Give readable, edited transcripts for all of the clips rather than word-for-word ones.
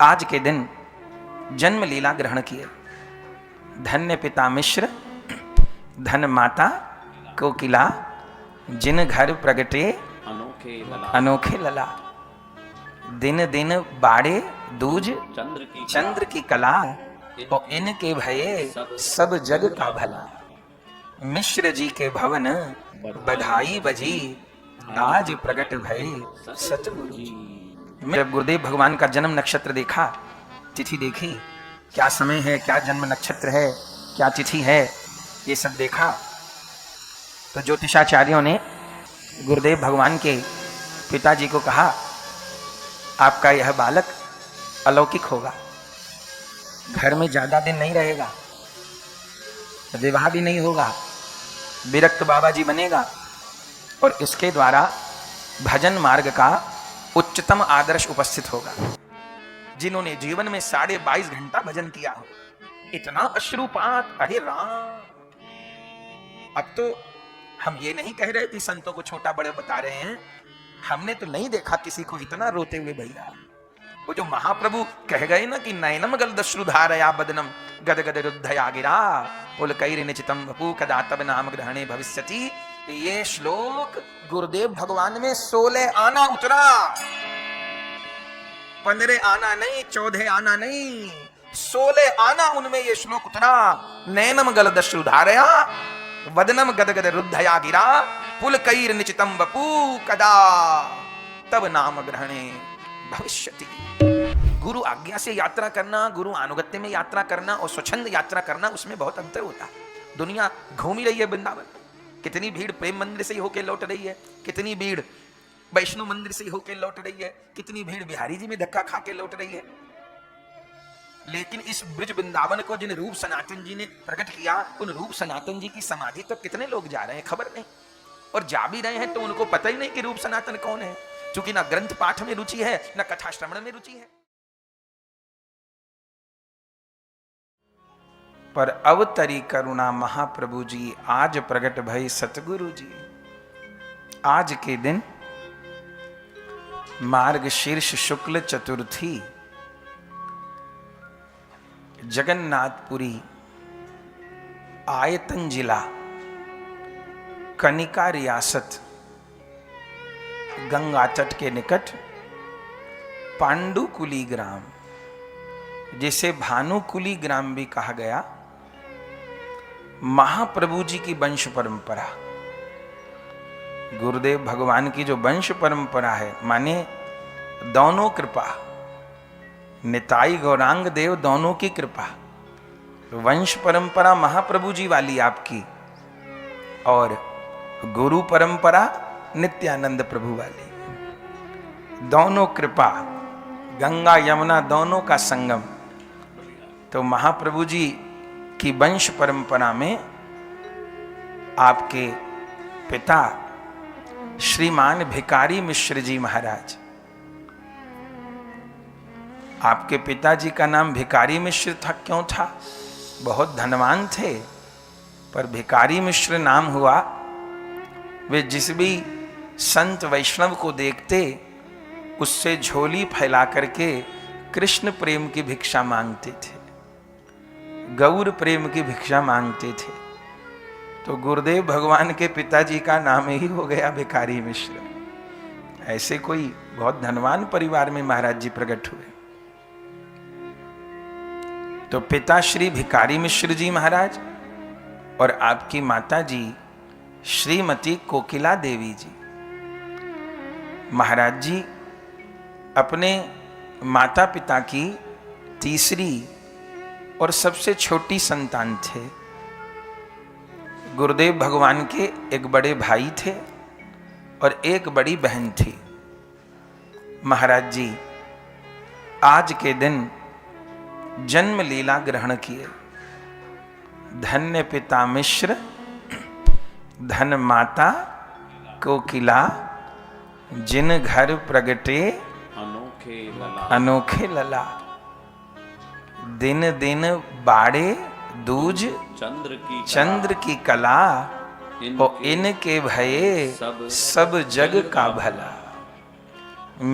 आज के दिन जन्म लीला ग्रहण किए। धन्य पिता मिश्र, धन माता कोकिला, जिन घर प्रगटे अनोखे लला। दिन दिन बाड़े दूज चंद्र की कला, और इनके भये सब जग का भला। मिश्र जी के भवन बधाई बजी, आज प्रगट भये सतगुरु जी। जब गुरुदेव भगवान का जन्म नक्षत्र देखा, तिथि देखी, क्या समय है, क्या जन्म नक्षत्र है, क्या तिथि है, ये सब देखा, तो ज्योतिषाचार्यों ने गुरुदेव भगवान के पिताजी को कहा, आपका यह बालक अलौकिक होगा, घर में ज्यादा दिन नहीं रहेगा, विवाह भी नहीं होगा, विरक्त बाबा जी बनेगा, और इसके द्वारा भजन मार्ग का उच्चतम आदर्श उपस्थित होगा। जिन्होंने जीवन में 22.5 घंटा भजन किया हो, इतना अश्रुपात, अरे राम। अब तो हम ये नहीं कह रहे कि संतों को छोटा बड़े बता रहे हैं, हमने तो नहीं देखा किसी को इतना रोते हुए भैया। वो जो महाप्रभु कह गए ना कि नयनम गलदश्रुधारया बदनम गद गद रुद्धया गिरा पुलकैर्निचितम वपु कदा तब नाम ग्रहणे भविष्यति। ये श्लोक गुरुदेव भगवान में 16 आना उतरा, 15 आना नहीं, 14 आना नहीं, 16 आना उनमें ये श्लोक उतरा। नयनम गलदश्रुधारया वदनम गद गद रुद्धया गिरा पुलकैर्निचितम वपु कदा तब नाम ग्रहणे भविष्यति। गुरु आज्ञा से यात्रा करना, गुरु अनुगत्य में यात्रा करना और स्वच्छंद यात्रा करना, उसमें बहुत अंतर होता है। दुनिया घूम ही रही है वृंदावन, कितनी भीड़ प्रेम मंदिर से ही होके लौट रही है, कितनी भीड़ वैष्णो मंदिर से ही होके लौट रही है, कितनी भीड़ बिहारी जी में धक्का खा के लौट रही है। लेकिन इस ब्रज वृंदावन को जिन रूप सनातन जी ने प्रकट किया, उन रूप सनातन जी की समाधि तक कितने लोग जा रहे हैं खबर नहीं, और जा भी रहे हैं तो उनको पता ही नहीं कि रूप सनातन कौन है, क्योंकि ना ग्रंथ पाठ में रुचि है, ना कथा श्रवण में रुचि है। पर अवतरी करुणा महाप्रभु जी, आज प्रगट भई सतगुरु जी। आज के दिन मार्ग शीर्ष शुक्ल चतुर्थी, जगन्नाथपुरी आयतन जिला, कनिका रियासत, गंगा तट के निकट पांडुकुली ग्राम, जिसे भानुकुली ग्राम भी कहा गया, महाप्रभु जी की वंश परंपरा, गुरुदेव भगवान की जो वंश परंपरा है, माने दोनों कृपा, निताई गौरांग देव दोनों की कृपा, वंश परंपरा महाप्रभु जी वाली आपकी, और गुरु परंपरा नित्यानंद प्रभु वाली, दोनों कृपा, गंगा यमुना दोनों का संगम। तो महाप्रभु जी की वंश परंपरा में आपके पिता श्रीमान भिकारी मिश्र जी महाराज, आपके पिताजी का नाम भिकारी मिश्र था, क्यों था? बहुत धनवान थे, पर भिकारी मिश्र नाम हुआ, वे जिस भी संत वैष्णव को देखते उससे झोली फैला करके कृष्ण प्रेम की भिक्षा मांगते थे, गौर प्रेम की भिक्षा मांगते थे। तो गुरुदेव भगवान के पिताजी का नाम ही हो गया भिकारी मिश्र। ऐसे कोई बहुत धनवान परिवार में महाराज जी प्रकट हुए। तो पिता श्री भिकारी मिश्र जी महाराज और आपकी माता जी श्रीमती कोकिला देवी जी महाराज जी अपने माता पिता की तीसरी और सबसे छोटी संतान थे। गुरुदेव भगवान के एक बड़े भाई थे और एक बड़ी बहन थी। महाराज जी आज के दिन जन्म लीला ग्रहण किए। धन्य पिता मिश्र, धन माता कोकिला, जिन घर प्रगटे अनोखे लला। दिन दिन बाड़े दूज चंद्र की कला, और इनके भये सब जग का भला।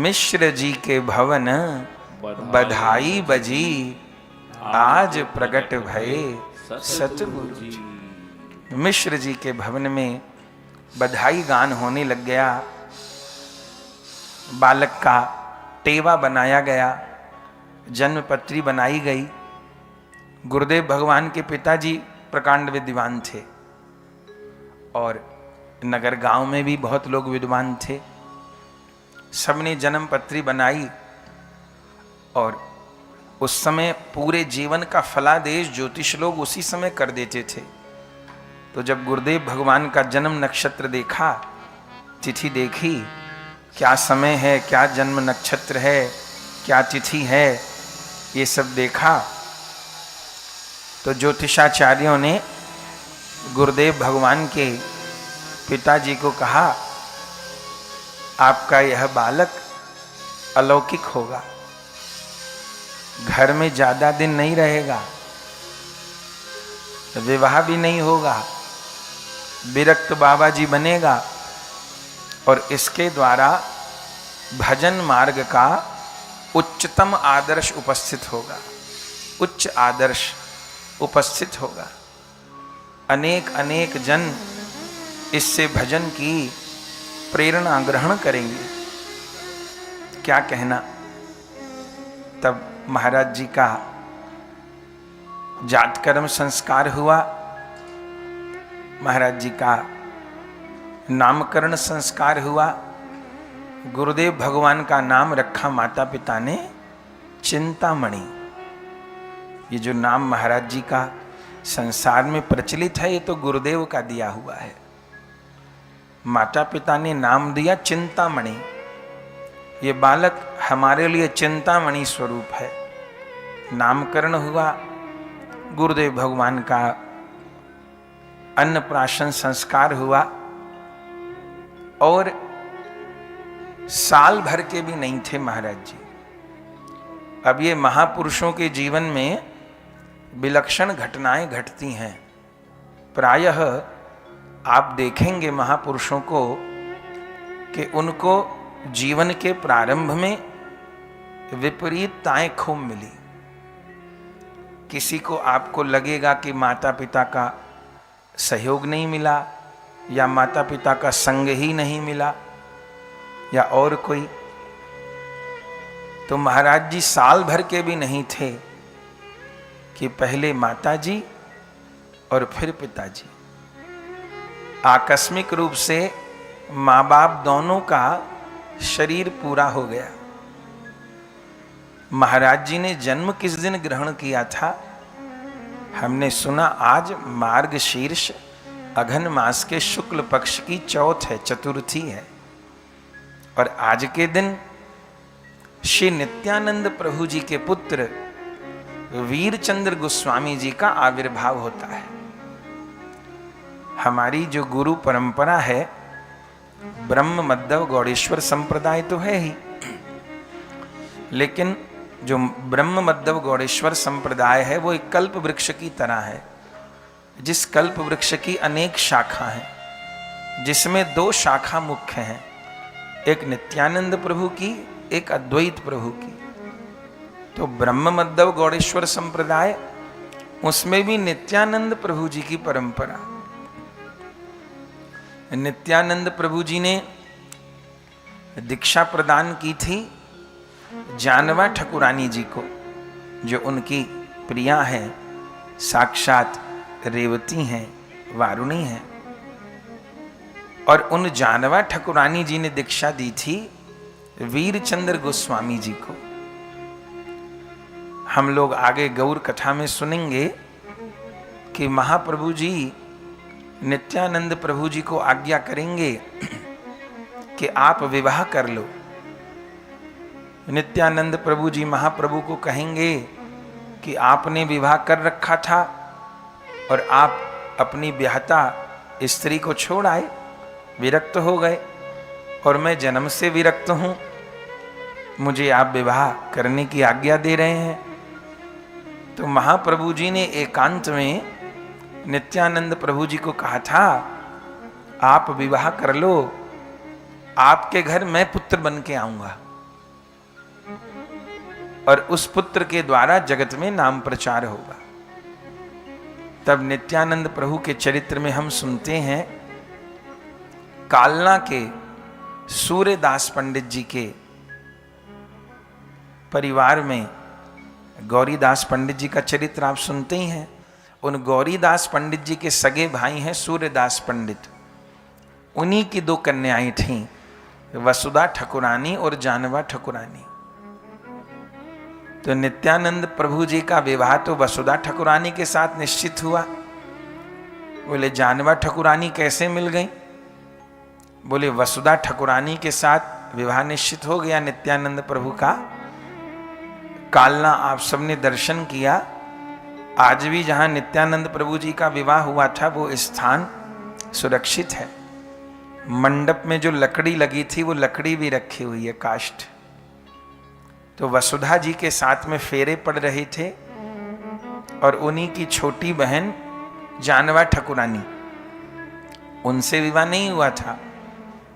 मिश्र जी के भवन बधाई बजी आज प्रगट भये सतगुरु जी। मिश्र जी के भवन में बधाई गान होने लग गया। बालक का टेवा बनाया गया, जन्मपत्री बनाई गई। गुरुदेव भगवान के पिताजी प्रकांड विद्वान थे और नगर गांव में भी बहुत लोग विद्वान थे। सबने जन्मपत्री बनाई और उस समय पूरे जीवन का फलादेश ज्योतिष लोग उसी समय कर देते थे। तो जब गुरुदेव भगवान का जन्म नक्षत्र देखा, तिथि देखी, क्या समय है, क्या जन्म नक्षत्र है, क्या तिथि है, ये सब देखा, तो ज्योतिषाचार्यों ने गुरुदेव भगवान के पिताजी को कहा, आपका यह बालक अलौकिक होगा, घर में ज्यादा दिन नहीं रहेगा, विवाह भी नहीं होगा, विरक्त बाबा जी बनेगा और इसके द्वारा भजन मार्ग का उच्चतम आदर्श उपस्थित होगा, उच्च आदर्श उपस्थित होगा। अनेक अनेक जन इससे भजन की प्रेरणा ग्रहण करेंगे। क्या कहना। तब महाराज जी का जातकर्म संस्कार हुआ, महाराज जी का नामकरण संस्कार हुआ। गुरुदेव भगवान का नाम रखा माता पिता ने चिंतामणि। ये जो नाम महाराज जी का संसार में प्रचलित है, ये तो गुरुदेव का दिया हुआ है। माता पिता ने नाम दिया चिंतामणि। ये बालक हमारे लिए चिंतामणि स्वरूप है। नामकरण हुआ, गुरुदेव भगवान का अन्नप्राशन संस्कार हुआ और साल भर के भी नहीं थे महाराज जी। अब ये महापुरुषों के जीवन में विलक्षण घटनाएं घटती हैं। प्रायः आप देखेंगे महापुरुषों को कि उनको जीवन के प्रारंभ में विपरीतताएं खूब मिली। किसी को आपको लगेगा कि माता पिता का सहयोग नहीं मिला या माता पिता का संग ही नहीं मिला या और कोई। तो महाराज जी साल भर के भी नहीं थे कि पहले माता जी और फिर पिताजी। आकस्मिक रूप से माँ बाप दोनों का शरीर पूरा हो गया। महाराज जी ने जन्म किस दिन ग्रहण किया था? हमने सुना आज मार्गशीर्ष अघन मास के शुक्ल पक्ष की चौथ है, चतुर्थी है। और आज के दिन श्री नित्यानंद प्रभु जी के पुत्र वीरचंद्र गोस्वामी जी का आविर्भाव होता है। हमारी जो गुरु परंपरा है, ब्रह्म मद्दव गौड़ेश्वर संप्रदाय तो है ही, लेकिन जो ब्रह्म मद्दव गौड़ेश्वर संप्रदाय है वो एक कल्प वृक्ष की तरह है, जिस कल्प वृक्ष की अनेक शाखा हैं, जिसमें दो शाखा मुख्य हैं, एक नित्यानंद प्रभु की, एक अद्वैत प्रभु की। तो ब्रह्म मद्दव गौड़ेश्वर संप्रदाय, उसमें भी नित्यानंद प्रभु जी की परंपरा। नित्यानंद प्रभु जी ने दीक्षा प्रदान की थी जानवा ठकुरानी जी को, जो उनकी प्रिया हैं, साक्षात रेवती हैं, वारुणी हैं। और उन जानवा ठकुरानी जी ने दीक्षा दी थी वीरचंद्र गोस्वामी जी को। हम लोग आगे गौर कथा में सुनेंगे कि महाप्रभु जी नित्यानंद प्रभु जी को आज्ञा करेंगे कि आप विवाह कर लो। नित्यानंद प्रभु जी महाप्रभु को कहेंगे कि आपने विवाह कर रखा था और आप अपनी ब्याहता स्त्री को छोड़ आए, विरक्त हो गए, और मैं जन्म से विरक्त हूं, मुझे आप विवाह करने की आज्ञा दे रहे हैं। तो महाप्रभु जी ने एकांत में नित्यानंद प्रभु जी को कहा था, आप विवाह कर लो, आपके घर मैं पुत्र बन के आऊंगा। और उस पुत्र के द्वारा जगत में नाम प्रचार होगा। तब नित्यानंद प्रभु के चरित्र में हम सुनते हैं, कालना के सूर्यदास पंडित जी के परिवार में गौरीदास पंडित जी का चरित्र आप सुनते ही हैं। उन गौरीदास पंडित जी के सगे भाई हैं सूर्यदास पंडित। उन्हीं की दो कन्याएं थीं, वसुधा ठकुरानी और जानवा ठकुरानी। तो नित्यानंद प्रभु जी का विवाह तो वसुधा ठकुरानी के साथ निश्चित हुआ। बोले जानवा ठकुरानी कैसे मिल गई? बोले वसुधा ठकुरानी के साथ विवाह निश्चित हो गया नित्यानंद प्रभु का। कालना आप सबने दर्शन किया। आज भी जहां नित्यानंद प्रभु जी का विवाह हुआ था वो स्थान सुरक्षित है। मंडप में जो लकड़ी लगी थी वो लकड़ी भी रखी हुई है, काष्ठ। तो वसुधा जी के साथ में फेरे पड़ रहे थे और उन्हीं की छोटी बहन जानवा ठकुरानी, उनसे विवाह नहीं हुआ था।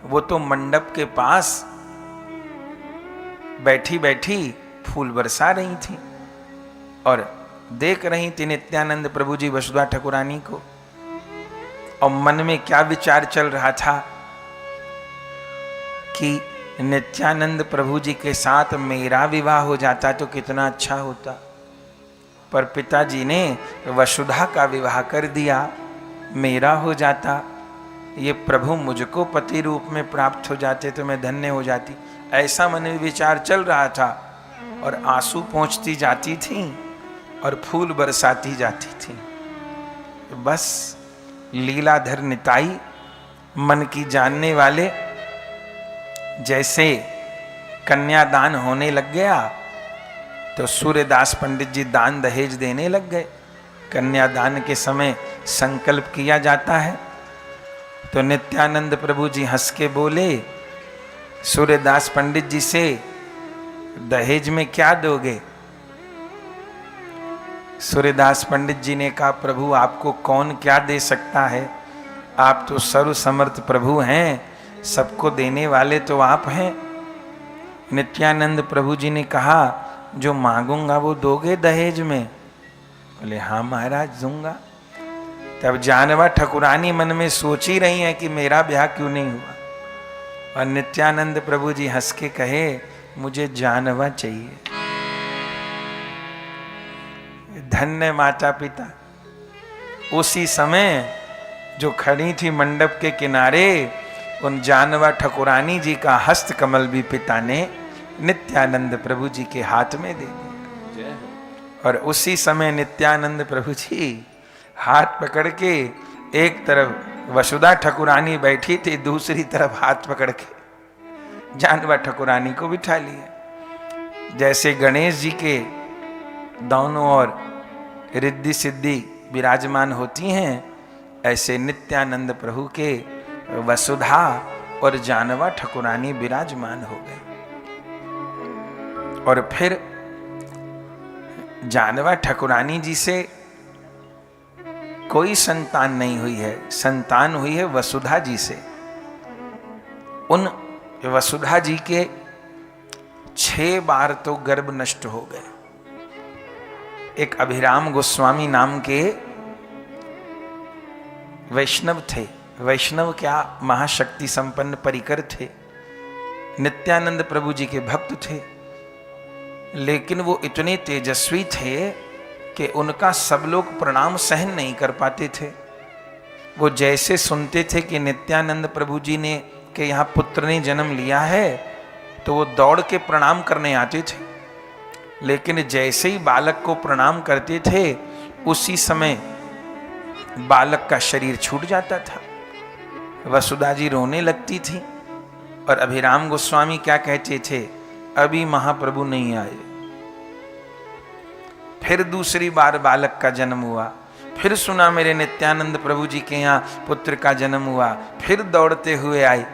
वो तो मंडप के पास बैठी बैठी फूल बरसा रही थी और देख रही थी नित्यानंद प्रभु जी वसुधा ठकुरानी को। और मन में क्या विचार चल रहा था कि नित्यानंद प्रभु जी के साथ मेरा विवाह हो जाता तो कितना अच्छा होता, पर पिताजी ने वसुधा का विवाह कर दिया, मेरा हो जाता, ये प्रभु मुझको पति रूप में प्राप्त हो जाते तो मैं धन्य हो जाती। ऐसा मन में विचार चल रहा था और आंसू पहुँचती जाती थी और फूल बरसाती जाती थी। बस लीलाधर निताई मन की जानने वाले, जैसे कन्यादान होने लग गया तो सूर्यदास पंडित जी दान दहेज देने लग गए। कन्यादान के समय संकल्प किया जाता है तो नित्यानंद प्रभु जी हंस के बोले सूर्यदास पंडित जी से, दहेज में क्या दोगे? सूर्यदास पंडित जी ने कहा, प्रभु आपको कौन क्या दे सकता है, आप तो सर्वसमर्थ प्रभु हैं, सबको देने वाले तो आप हैं। नित्यानंद प्रभु जी ने कहा, जो मांगूंगा वो दोगे दहेज में? बोले हाँ महाराज दूंगा। तब जानवा ठकुरानी मन में सोच ही रही है कि मेरा ब्याह क्यों नहीं हुआ, और नित्यानंद प्रभु जी हंस के कहे, मुझे जानवा चाहिए। धन्य माता पिता। उसी समय जो खड़ी थी मंडप के किनारे, उन जानवा ठकुरानी जी का हस्त कमल भी पिता ने नित्यानंद प्रभु जी के हाथ में दे दिया। और उसी समय नित्यानंद प्रभु जी हाथ पकड़ के, एक तरफ वसुधा ठकुरानी बैठी थी, दूसरी तरफ हाथ पकड़ के जानवा ठकुरानी को बिठा लिया। जैसे गणेश जी के दोनों ओर रिद्धि सिद्धि विराजमान होती हैं, ऐसे नित्यानंद प्रभु के वसुधा और जानवा ठकुरानी विराजमान हो गए। और फिर जानवा ठकुरानी जी से कोई संतान नहीं हुई है, संतान हुई है वसुधा जी से। उन वसुधा जी के 6 बार तो गर्भ नष्ट हो गए। एक अभिराम गोस्वामी नाम के वैष्णव थे। वैष्णव क्या, महाशक्ति संपन्न परिकर थे, नित्यानंद प्रभु जी के भक्त थे। लेकिन वो इतने तेजस्वी थे कि उनका सब लोग प्रणाम सहन नहीं कर पाते थे। वो जैसे सुनते थे कि नित्यानंद प्रभु जी ने के यहाँ पुत्र ने जन्म लिया है तो वो दौड़ के प्रणाम करने आते थे। लेकिन जैसे ही बालक को प्रणाम करते थे उसी समय बालक का शरीर छूट जाता था। वसुधा जी रोने लगती थी और अभिराम गोस्वामी क्या कहते थे, अभी महाप्रभु नहीं आए। फिर दूसरी बार बालक का जन्म हुआ, फिर सुना मेरे नित्यानंद प्रभु जी के यहाँ पुत्र का जन्म हुआ, फिर दौड़ते हुए आए।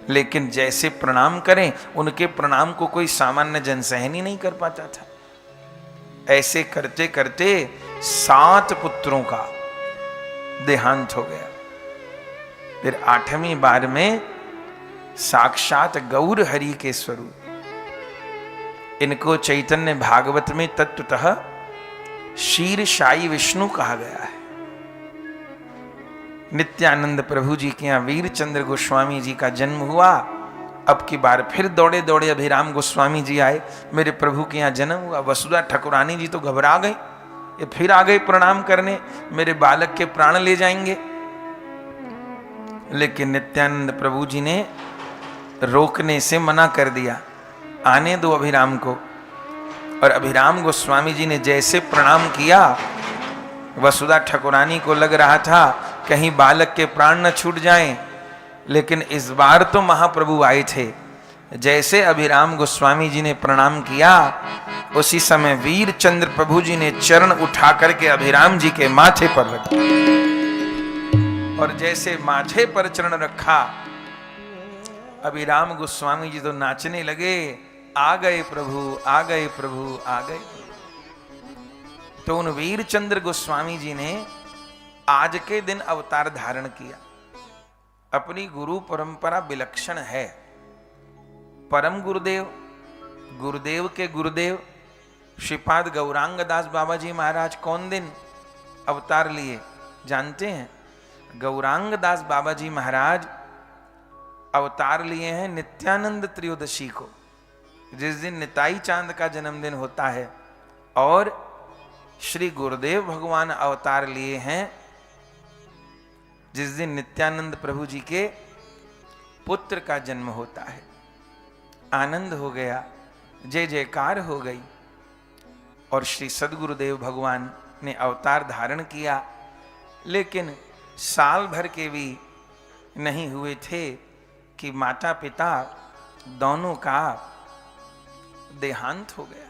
लेकिन जैसे प्रणाम करें, उनके प्रणाम को कोई सामान्य जन सहन ही नहीं कर पाता था। ऐसे करते करते 7 पुत्रों का देहांत हो गया। फिर 8वीं बार में साक्षात गौर हरि के स्वरूप इनको चैतन्य भागवत में तत्वतः शीर्षाई विष्णु कहा गया है। नित्यानंद प्रभु जी के यहाँ वीरचंद्र गोस्वामी जी का जन्म हुआ। अब की बार फिर दौड़े दौड़े अभिराम गोस्वामी जी आए, मेरे प्रभु के यहाँ जन्म हुआ। वसुधा ठाकुरानी जी तो घबरा गई, ये फिर आ गए प्रणाम करने, मेरे बालक के प्राण ले जाएंगे। लेकिन नित्यानंद प्रभु जी ने रोकने से मना कर दिया, आने दो अभिराम को। और अभिराम गोस्वामी जी ने जैसे प्रणाम किया, वसुधा ठाकुरानी को लग रहा था कहीं बालक के प्राण न छूट जाएं, लेकिन इस बार तो महाप्रभु आए थे। जैसे अभिराम गोस्वामी जी ने प्रणाम किया, उसी समय वीरचंद्र प्रभु जी ने चरण उठा करके अभिराम जी के माथे पर रखा, और जैसे माथे पर चरण रखा, अभिराम गोस्वामी जी तो नाचने लगे, आ गए प्रभु, आ गए प्रभु, आ गए प्रभु। तो उन वीरचंद्र गोस्वामी जी ने आज के दिन अवतार धारण किया। अपनी गुरु परंपरा विलक्षण है। परम गुरुदेव, गुरुदेव के गुरुदेव श्रीपाद गौरांग दास बाबा जी महाराज कौन दिन अवतार लिए जानते हैं? गौरांग दास बाबा जी महाराज अवतार लिए हैं नित्यानंद त्रयोदशी को, जिस दिन निताई चांद का जन्मदिन होता है। और श्री गुरुदेव भगवान अवतार लिए हैं जिस दिन नित्यानंद प्रभु जी के पुत्र का जन्म होता है। आनंद हो गया, जय जयकार हो गई। और श्री सद्गुरुदेव भगवान ने अवतार धारण किया, लेकिन साल भर के भी नहीं हुए थे कि माता पिता दोनों का देहांत हो गया।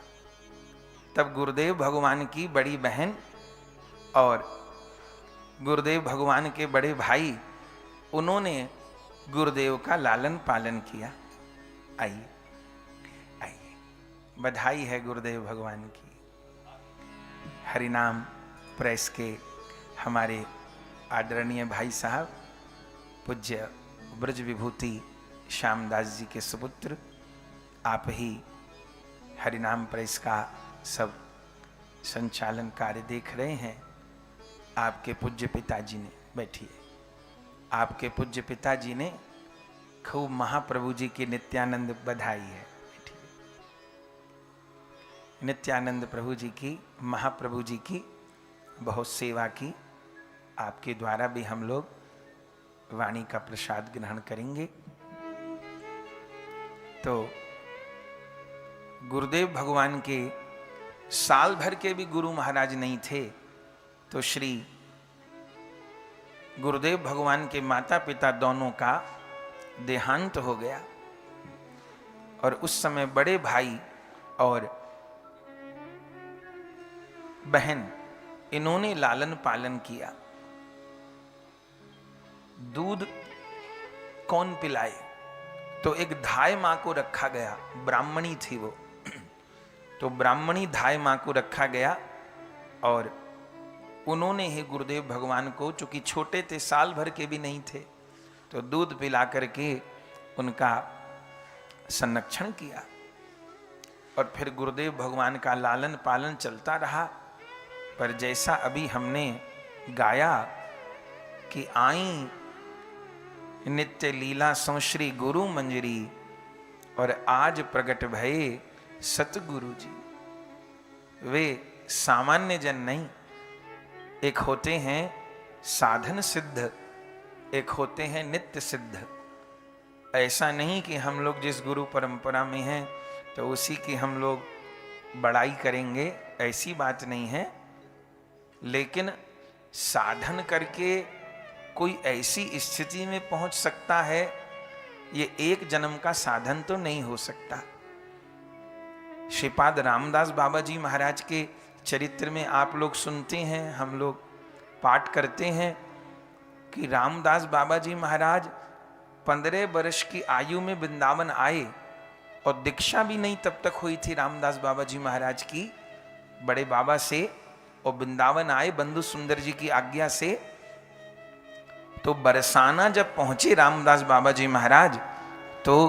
तब गुरुदेव भगवान की बड़ी बहन और गुरुदेव भगवान के बड़े भाई, उन्होंने गुरुदेव का लालन पालन किया। आइए आइए, बधाई है गुरुदेव भगवान की। हरिनाम प्रेस के हमारे आदरणीय भाई साहब पूज्य ब्रज विभूति श्यामदास जी के सुपुत्र, आप ही हरिनाम प्रेस का सब संचालन कार्य देख रहे हैं। आपके पूज्य पिताजी ने, बैठिए, आपके पूज्य पिताजी ने खूब महाप्रभु जी की नित्यानंद बधाई है। बैठिए। नित्यानंद प्रभु जी की, महाप्रभु जी की बहुत सेवा की। आपके द्वारा भी हम लोग वाणी का प्रसाद ग्रहण करेंगे। तो गुरुदेव भगवान के साल भर के भी गुरु महाराज नहीं थे, तो श्री गुरुदेव भगवान के माता पिता दोनों का देहांत हो गया। और उस समय बड़े भाई और बहन, इन्होंने लालन पालन किया। दूध कौन पिलाए? तो एक धाय मां को रखा गया, ब्राह्मणी थी वो, तो ब्राह्मणी धाय मां को रखा गया। और उन्होंने ही गुरुदेव भगवान को, चूंकि छोटे थे, साल भर के भी नहीं थे, तो दूध पिला करके उनका संरक्षण किया। और फिर गुरुदेव भगवान का लालन पालन चलता रहा। पर जैसा अभी हमने गाया कि आई नित्य लीला संश्री गुरु मंजरी, और आज प्रकट भये सतगुरु जी। वे सामान्य जन नहीं, एक होते हैं साधन सिद्ध, एक होते हैं नित्य सिद्ध। ऐसा नहीं कि हम लोग जिस गुरु परंपरा में हैं तो उसी की हम लोग बड़ाई करेंगे, ऐसी बात नहीं है। लेकिन साधन करके कोई ऐसी स्थिति में पहुंच सकता है, ये एक जन्म का साधन तो नहीं हो सकता। श्रीपाद रामदास बाबा जी महाराज के चरित्र में आप लोग सुनते हैं, हम लोग पाठ करते हैं कि रामदास बाबा जी महाराज 15 वर्ष की आयु में वृंदावन आए, और दीक्षा भी नहीं तब तक हुई थी रामदास बाबा जी महाराज की बड़े बाबा से। और वृंदावन आए बंधु सुंदर जी की आज्ञा से। तो बरसाना जब पहुंचे रामदास बाबा जी महाराज, तो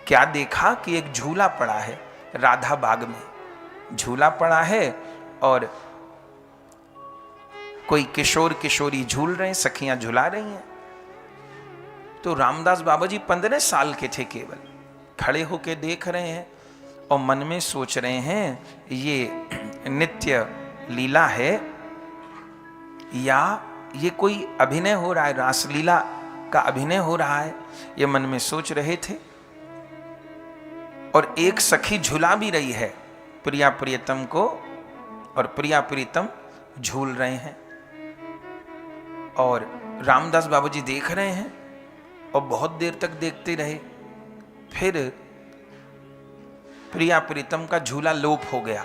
क्या देखा कि एक झूला पड़ा है, राधा बाग में झूला पड़ा है और कोई किशोर किशोरी झूल रहे हैं, सखियां झुला रही हैं। तो रामदास बाबा जी 15 साल के थे केवल, खड़े होके देख रहे हैं और मन में सोच रहे हैं ये नित्य लीला है या ये कोई अभिनय हो रहा है, रासलीला का अभिनय हो रहा है, ये मन में सोच रहे थे। और एक सखी झुला भी रही है प्रिया प्रियतम को, और प्रिया प्रियतम झूल रहे हैं और रामदास बाबा जी देख रहे हैं और बहुत देर तक देखते रहे। फिर प्रिया प्रीतम का झूला लोप हो गया।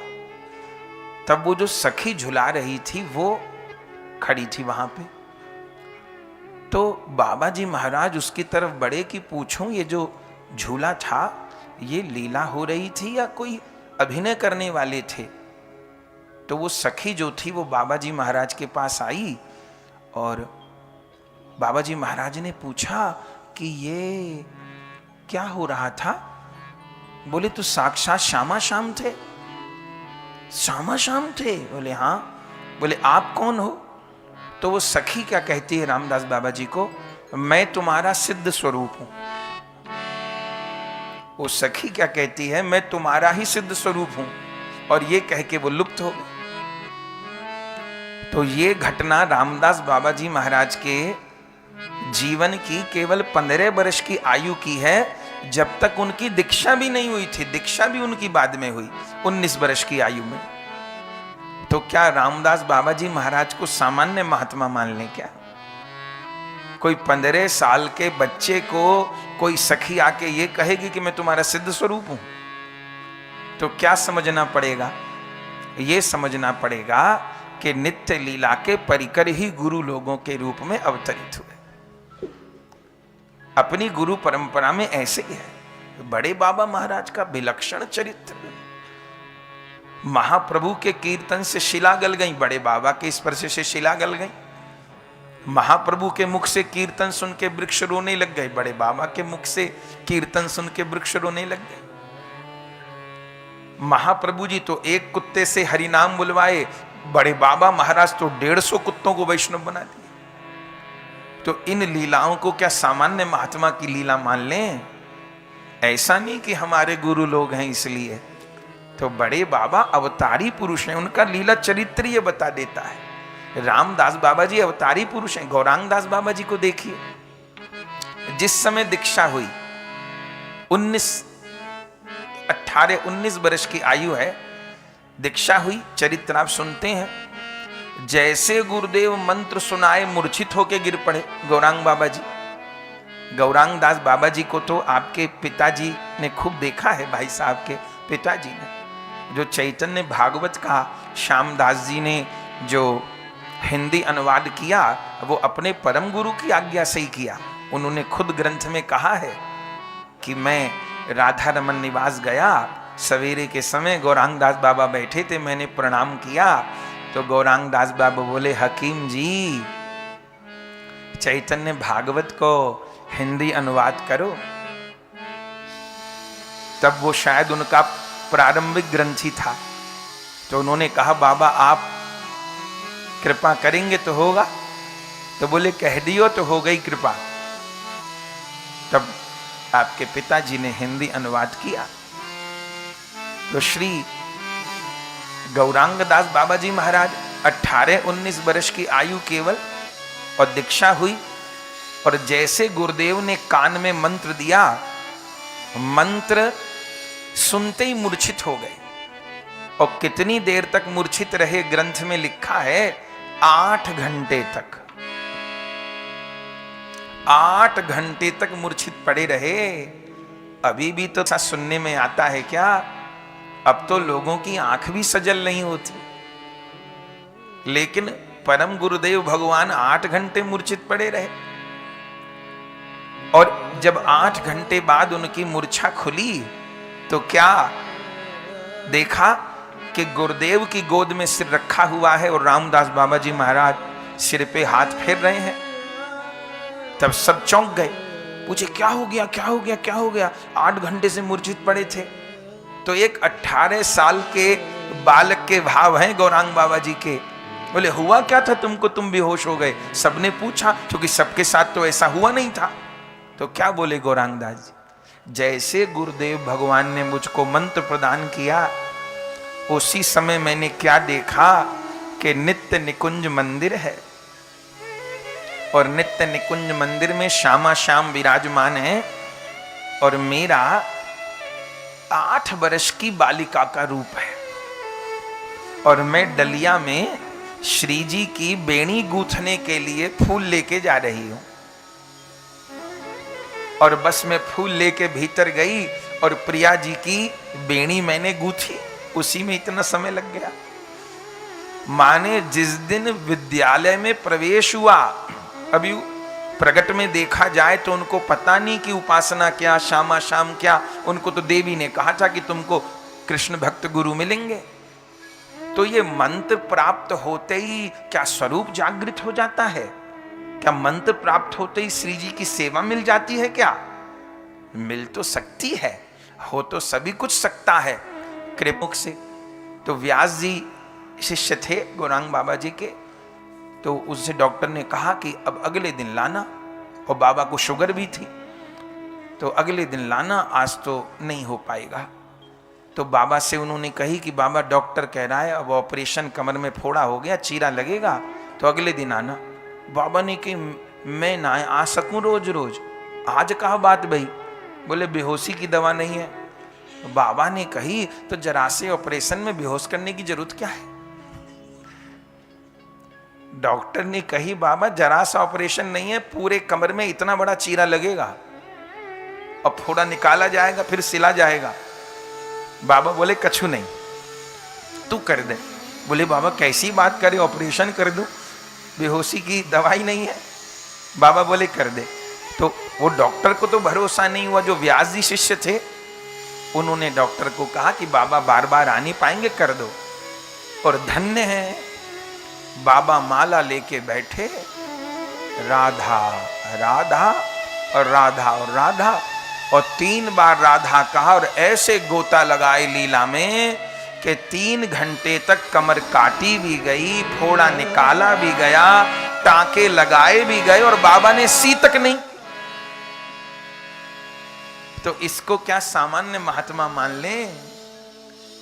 तब वो जो सखी झुला रही थी वो खड़ी थी वहां पे। तो बाबा जी महाराज उसकी तरफ बढ़े कि पूछूं ये जो झूला था ये लीला हो रही थी या कोई अभिनय करने वाले थे। तो वो सखी जो थी वो बाबा जी महाराज के पास आई और बाबा जी महाराज ने पूछा कि ये क्या हो रहा था। बोले तो साक्षात श्यामा श्याम थे। श्यामा श्याम थे? बोले हाँ। बोले आप कौन हो? तो वो सखी क्या कहती है रामदास बाबा जी को, मैं तुम्हारा सिद्ध स्वरूप हूं। वो सखी क्या कहती है, मैं तुम्हारा ही सिद्ध स्वरूप हूं। और ये कह के वो लुप्त हो गए। तो ये घटना रामदास बाबा जी महाराज के जीवन की केवल 15 वर्ष की आयु की है, जब तक उनकी दीक्षा भी नहीं हुई थी। दीक्षा भी उनकी बाद में हुई 19 वर्ष की आयु में। तो क्या रामदास बाबा जी महाराज को सामान्य महात्मा मान लें क्या? कोई 15 साल के बच्चे को कोई सखी आके ये कहेगी कि मैं तुम्हारा सिद्ध स्वरूप हूं? तो क्या समझना पड़ेगा? ये समझना पड़ेगा कि नित्य लीला के परिकर ही गुरु लोगों के रूप में अवतरित हुए। अपनी गुरु परंपरा में ऐसे ही है। बड़े बाबा महाराज का विलक्षण चरित्र। महाप्रभु के कीर्तन से शिला गल गई, बड़े बाबा के स्पर्श से शिला गल गई। महाप्रभु के मुख से कीर्तन सुन के वृक्ष रोने लग गए, बड़े बाबा के मुख से कीर्तन सुन के वृक्ष रोने लग गए। महाप्रभु जी तो एक कुत्ते से हरि नाम बुलवाए, बड़े बाबा महाराज तो 150 कुत्तों को वैष्णव बना दिए। तो इन लीलाओं को क्या सामान्य महात्मा की लीला मान लें? ऐसा नहीं कि हमारे गुरु लोग हैं इसलिए। तो बड़े बाबा अवतारी पुरुष हैं, उनका लीला चरित्र ये बता देता है। रामदास बाबा जी अवतारी पुरुष हैं। गौरांग दास बाबा जी को देखिए, जिस समय दीक्षा हुई 18-19 वर्ष की आयु है, दीक्षा हुई, चरित्र आप सुनते हैं। जैसे गुरुदेव मंत्र सुनाए मूर्छित होके गिर पड़े गौरांग बाबा जी। गौरांग दास बाबा जी को तो आपके पिताजी ने खूब देखा है, भाई साहब के पिताजी ने। जो चैतन्य भागवत का श्यामदास जी ने जो हिंदी अनुवाद किया, वो अपने परम गुरु की आज्ञा से ही किया। उन्होंने खुद ग्रंथ में कहा है कि मैं राधा रमन निवास गया, सवेरे के समय गौरांग दास बाबा बैठे थे, मैंने प्रणाम किया तो गौरांग दास बाबा बोले, हकीम जी चैतन्य भागवत को हिंदी अनुवाद करो। तब वो शायद उनका प्रारंभिक ग्रंथी था। तो उन्होंने कहा, बाबा आप कृपा करेंगे तो होगा। तो बोले, कह दियो तो हो गई कृपा। तब आपके पिताजी ने हिंदी अनुवाद किया। तो श्री गौरांग दास बाबा जी महाराज 18-19 वर्ष की आयु केवल, और दीक्षा हुई। और जैसे गुरुदेव ने कान में मंत्र दिया, मंत्र सुनते ही मूर्छित हो गए। और कितनी देर तक मूर्छित रहे, ग्रंथ में लिखा है 8 घंटे तक। 8 घंटे तक मूर्छित पड़े रहे। अभी भी तो सुनने में आता है क्या? अब तो लोगों की आंख भी सजल नहीं होती। लेकिन परम गुरुदेव भगवान 8 घंटे मूर्छित पड़े रहे। और जब 8 घंटे बाद उनकी मूर्छा खुली तो क्या देखा कि गुरुदेव की गोद में सिर रखा हुआ है और रामदास बाबा जी महाराज सिर पे हाथ फेर रहे हैं। तब सब चौंक गए, पूछे क्या हो गया, क्या हो गया, क्या हो गया? 8 घंटे से मूर्छित पड़े थे। तो एक 18 साल के बालक के भाव हैं गौरांग बाबा जी के। बोले हुआ क्या था तुमको, तुम बेहोश हो गए? सबने पूछा, क्योंकि सबके साथ तो ऐसा हुआ नहीं था। तो क्या बोले गौरांग दास जी, जैसे गुरुदेव भगवान ने मुझको मंत्र प्रदान किया, उसी समय मैंने क्या देखा कि नित्य निकुंज मंदिर है, और नित्य निकुंज मंदिर में श्यामा श्याम विराजमान है, और मेरा 8 वर्ष की बालिका का रूप है, और मैं डलिया में श्री जी की बेणी गूंथने के लिए फूल लेके जा रही हूं। और बस मैं फूल लेके भीतर गई और प्रिया जी की बेणी मैंने गूंथी, उसी में इतना समय लग गया। माने जिस दिन विद्यालय में प्रवेश हुआ, अभी प्रगट में देखा जाए तो उनको पता नहीं कि उपासना क्या, श्यामा श्याम क्या। उनको तो देवी ने कहा था कि तुमको कृष्ण भक्त गुरु मिलेंगे। तो ये मंत्र प्राप्त होते ही क्या स्वरूप जागृत हो जाता है? क्या मंत्र प्राप्त होते ही श्री जी की सेवा मिल जाती है? क्या मिल तो सकती है, हो तो सभी कुछ सकता है कृमुख से। तो व्यास जी शिष्य थे गौरांग बाबा जी के, तो उससे डॉक्टर ने कहा कि अब अगले दिन लाना, और बाबा को शुगर भी थी, तो अगले दिन लाना, आज तो नहीं हो पाएगा। तो बाबा से उन्होंने कही कि बाबा डॉक्टर कह रहा है अब ऑपरेशन, कमर में फोड़ा हो गया, चीरा लगेगा, तो अगले दिन आना। बाबा ने कि मैं ना आ सकूं रोज रोज, आज कहा बात भाई? बोले बेहोशी की दवा नहीं है। बाबा ने कही तो जरा से ऑपरेशन में बेहोश करने की जरूरत क्या है? डॉक्टर ने कही बाबा जरा सा ऑपरेशन नहीं है, पूरे कमर में इतना बड़ा चीरा लगेगा, अब फोड़ा निकाला जाएगा, फिर सिला जाएगा। बाबा बोले कछु नहीं, तू कर दे। बोले बाबा कैसी बात करे, ऑपरेशन कर दूं, बेहोशी की दवाई नहीं है? बाबा बोले कर दे। तो वो डॉक्टर को तो भरोसा नहीं हुआ, जो व्यास जी शिष्य थे उन्होंने डॉक्टर को कहा कि बाबा बार बार आ नहीं पाएंगे, कर दो। और धन्य है, बाबा माला लेके बैठे, राधा राधा और राधा और राधा, और 3 बार राधा कहा, और ऐसे गोता लगाए लीला में कि 3 घंटे तक कमर काटी भी गई, फोड़ा निकाला भी गया, टांके लगाए भी गए, और बाबा ने सी तक नहीं। तो इसको क्या सामान्य महात्मा मान ले?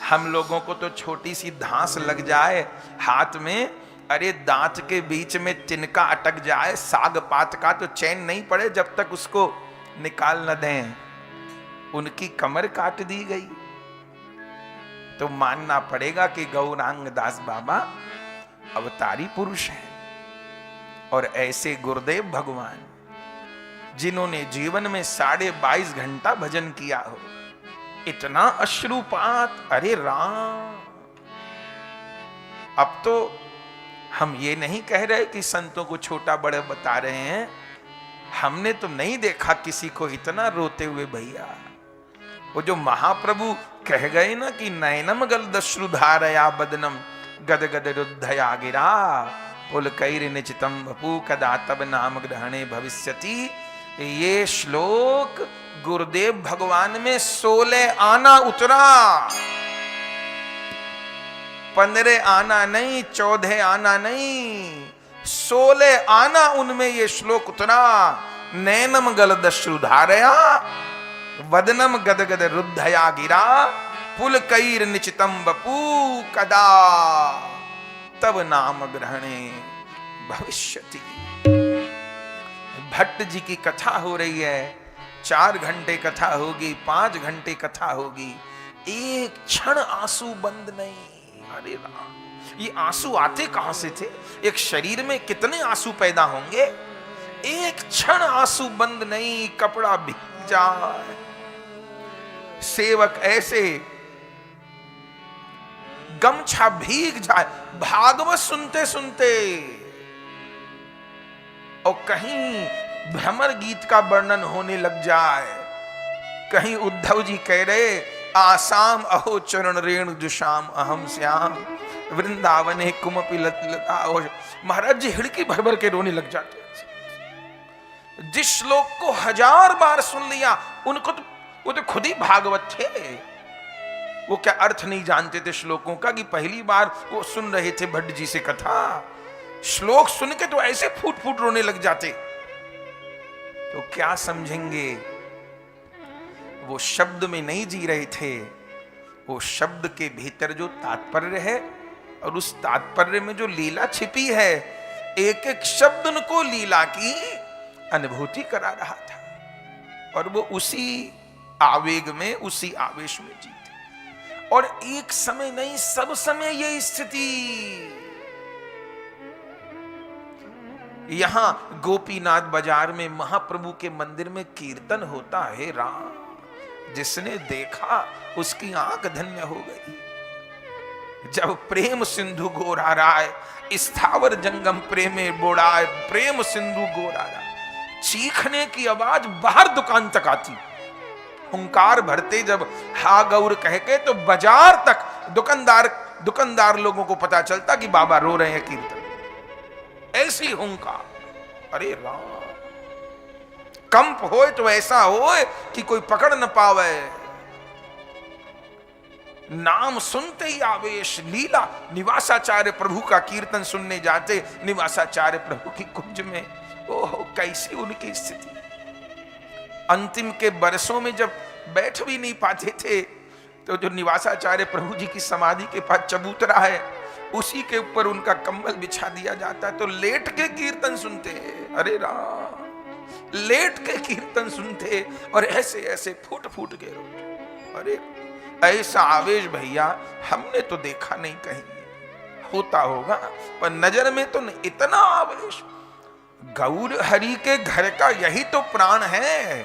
हम लोगों को तो छोटी सी धांस लग जाए हाथ में, अरे दांत के बीच में तिनका अटक जाए साग पात का, तो चैन नहीं पड़े जब तक उसको निकाल न दें। उनकी कमर काट दी गई। तो मानना पड़ेगा कि गौरांग दास बाबा अवतारी पुरुष हैं। और ऐसे गुरुदेव भगवान जिन्होंने जीवन में 22.5 घंटा भजन किया हो, इतना अश्रुपात, अरे राम। अब तो हम ये नहीं कह रहे कि संतों को छोटा बड़े बता रहे हैं, हमने तो नहीं देखा किसी को इतना रोते हुए भैया। वो जो महाप्रभु कह गए ना कि नयनम गलदश्रुधारया बदनम गद गद रुद्धया गिरा पुलकैर निचितम वपु कदा तब नाम ग्रहणे भविष्यति। ये श्लोक गुरुदेव भगवान में 16 आना उतरा, 15 आना नहीं, 14 आना नहीं, 16 आना उनमें ये श्लोक उतरा। नैनम गलदश्रुधारया वदनम गदगद रुद्धया गिरा पुलकैर निचितम वपु कदा तब नाम ग्रहणे भविष्यति। भट्ट जी की कथा हो रही है, 4 घंटे कथा होगी, 5 घंटे कथा होगी, एक क्षण आंसू बंद नहीं। अरे राम, ये आंसू आते कहां से थे? एक शरीर में कितने आंसू पैदा होंगे? एक क्षण आंसू बंद नहीं, कपड़ा भीग जाए। सेवक ऐसे गमछा भीग जाए, भागवत सुनते सुनते। और कहीं भ्रमर गीत का वर्णन होने लग जाए, कहीं उद्धव जी कह रहे आसाम अहो चरण रेणु जुशाम अहम श्याम वृंदावने कुमपि लता। महाराज जी हिड़की भर भर के रोने लग जाते। जिस श्लोक को 1000 बार सुन लिया, उनको तो वो तो खुद ही भागवत थे। वो क्या अर्थ नहीं जानते थे श्लोकों का कि पहली बार वो सुन रहे थे भट्ट जी से कथा। श्लोक सुन के तो ऐसे फूट फूट रोने लग जाते। तो क्या समझेंगे, वो शब्द में नहीं जी रहे थे, वो शब्द के भीतर जो तात्पर्य है और उस तात्पर्य में जो लीला छिपी है, एक एक शब्द उनको लीला की अनुभूति करा रहा था। और वो उसी आवेग में, उसी आवेश में जीते। और एक समय नहीं, सब समय ये स्थिति। यहां गोपीनाथ बाजार में महाप्रभु के मंदिर में कीर्तन होता है। राम, जिसने देखा उसकी आंख धन्य हो गई। जब प्रेम सिंधु गोरा राय, स्थावर जंगम प्रेमे बोड़ाए, प्रेम सिंधु गोरा राय, चीखने की आवाज बाहर दुकान तक आती। हुंकार भरते जब हा गौर कह के, तो बाजार तक दुकानदार लोगों को पता चलता कि बाबा रो रहे हैं कीर्तन। ऐसी हुंकार, अरे राम, कंप होए तो ऐसा होए कि कोई पकड़ न पावे। नाम सुनते ही आवेश, लीला। निवासाचार्य प्रभु का कीर्तन सुनने जाते, निवासाचार्य प्रभु की कुंज में, ओहो कैसी उनकी स्थिति। अंतिम के बरसों में जब बैठ भी नहीं पाते थे, तो जो निवासाचार्य प्रभु जी की समाधि के पास चबूतरा है, उसी के ऊपर उनका कंबल बिछा दिया जाता है, तो लेट के कीर्तन सुनते। अरे राम, लेट के कीर्तन सुनते और ऐसे ऐसे फूट फूट के रोते। अरे ऐसा आवेश भैया हमने तो देखा नहीं कहीं। होता होगा पर नजर में तो नहीं, इतना आवेश। गौर हरि के घर का यही तो प्राण है।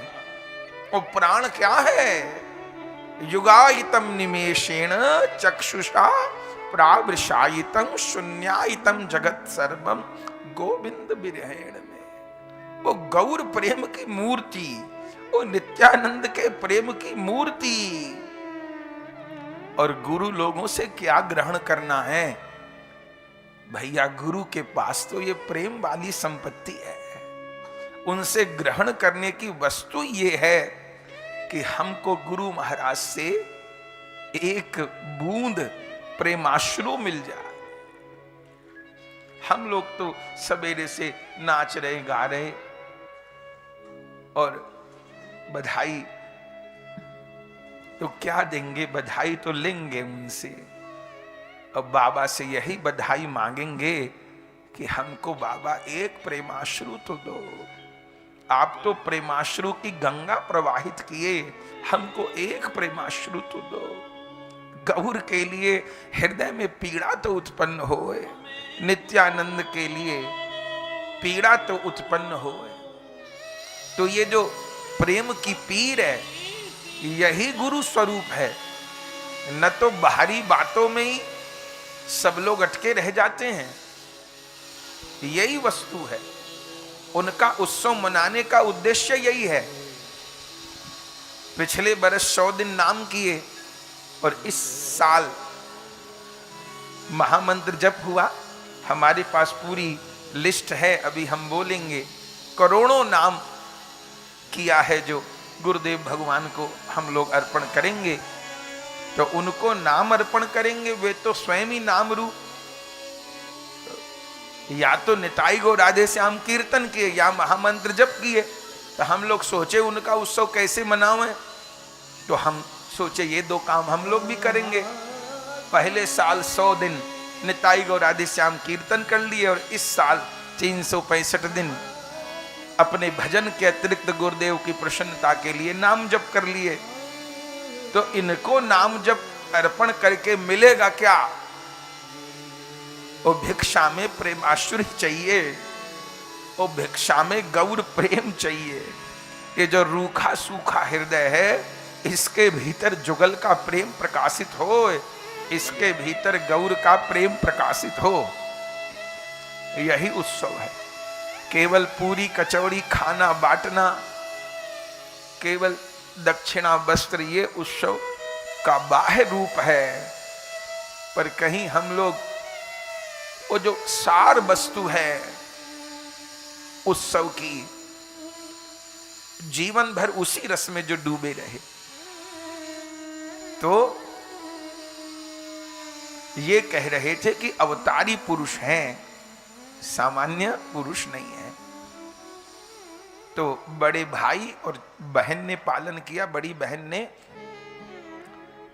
वो प्राण क्या है? युगायितम निमेषेण चक्षुषा प्रावृषायितम शून्यायितम जगत सर्वम गोविंद बिरहेण में। वो गौर प्रेम की मूर्ति, वो नित्यानंद के प्रेम की मूर्ति। और गुरु लोगों से क्या ग्रहण करना है भैया? गुरु के पास तो ये प्रेम वाली संपत्ति है। उनसे ग्रहण करने की वस्तु ये है कि हमको गुरु महाराज से एक बूंद प्रेमाश्रु मिल जाए। हम लोग तो सवेरे से नाच रहे, गा रहे और बधाई तो क्या देंगे, बधाई तो लेंगे उनसे। अब बाबा से यही बधाई मांगेंगे कि हमको बाबा एक प्रेमाश्रु तो दो। आप तो प्रेमाश्रु की गंगा प्रवाहित किए, हमको एक प्रेमाश्रु तो दो। गौर के लिए हृदय में पीड़ा तो उत्पन्न होए, नित्यानंद के लिए पीड़ा तो उत्पन्न होए। तो ये जो प्रेम की पीर है, यही गुरु स्वरूप है। न तो बाहरी बातों में ही सब लोग अटके रह जाते हैं, यही वस्तु है। उनका उत्सव मनाने का उद्देश्य यही है। पिछले बरस 100 दिन नाम किए और इस साल महामंत्र जप हुआ। हमारे पास पूरी लिस्ट है, अभी हम बोलेंगे। करोड़ों नाम किया है जो गुरुदेव भगवान को हम लोग अर्पण करेंगे। तो उनको नाम अर्पण करेंगे, वे तो स्वयं ही नाम रूप। या तो निताई गो राधे श्याम कीर्तन किए या महामंत्र जप किए। तो हम लोग सोचे उनका उत्सव कैसे मनावें, तो हम सोचे ये दो काम हम लोग भी करेंगे। पहले साल 100 दिन निताई गो राधे श्याम कीर्तन कर लिए और इस साल 365 दिन अपने भजन के अतिरिक्त गुरुदेव की प्रसन्नता के लिए नाम जप कर लिए। तो इनको नाम जप अर्पण करके मिलेगा क्या? वो भिक्षा में प्रेमाश्रु चाहिए, वो भिक्षा में गौर प्रेम चाहिए। ये जो रूखा सूखा हृदय है, इसके भीतर जुगल का प्रेम प्रकाशित हो, इसके भीतर गौर का प्रेम प्रकाशित हो। यही उत्सव है। केवल पूरी कचौड़ी खाना बांटना, केवल दक्षिणा वस्त्र, ये उत्सव का बाह्य रूप है। पर कहीं हम लोग वो जो सार वस्तु है उत्सव की, जीवन भर उसी रस में जो डूबे रहे, तो ये कह रहे थे कि अवतारी पुरुष हैं, सामान्य पुरुष नहीं है। तो बड़े भाई और बहन ने पालन किया, बड़ी बहन ने,